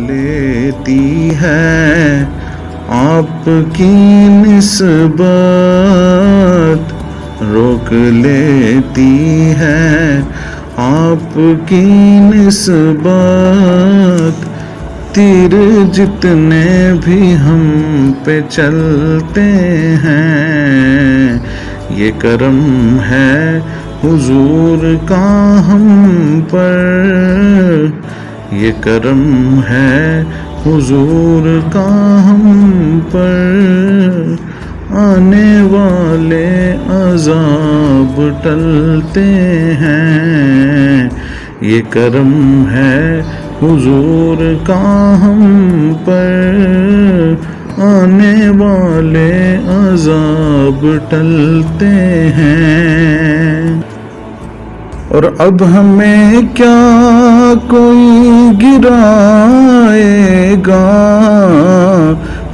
لیتی ہے آپ کی نسبت، روک لیتی ہے آپ کی نسبت، تیر جتنے بھی ہم پہ چلتے ہیں، یہ کرم ہے حضور کا ہم پر، یہ کرم ہے حضور کا ہم پر، آنے والے عذاب ٹلتے ہیں، یہ کرم ہے حضور کا ہم پر، آنے والے عذاب ٹلتے ہیں۔ اور اب ہمیں کیا کوئی گرائے گا،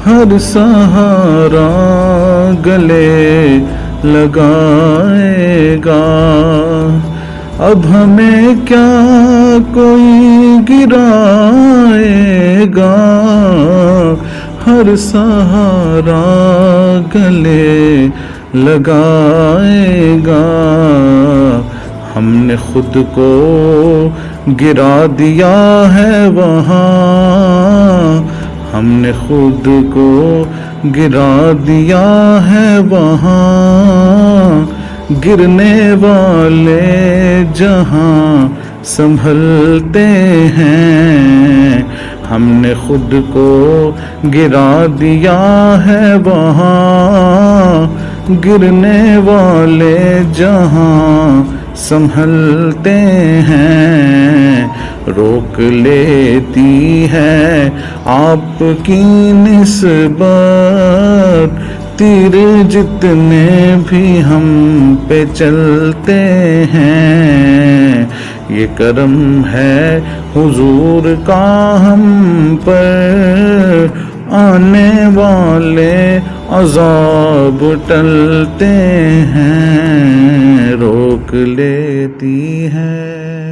ہر سہارا گلے لگائے گا، اب ہمیں کیا کوئی گرائے گا، ہر سہارا گلے لگائے گا، ہم نے خود کو گرا دیا ہے وہاں، ہم نے خود کو گرا دیا ہے وہاں، گرنے والے جہاں سنبھلتے ہیں، ہم نے خود کو گرا دیا ہے وہاں، گرنے والے جہاں سنبھلتے ہیں، روک لیتی ہے آپ کی نسبت، تیر جتنے بھی ہم پہ چلتے ہیں، یہ کرم ہے حضور کا ہم پر، آنے والے عذاب ٹلتے ہیں، روک لیتی ہے۔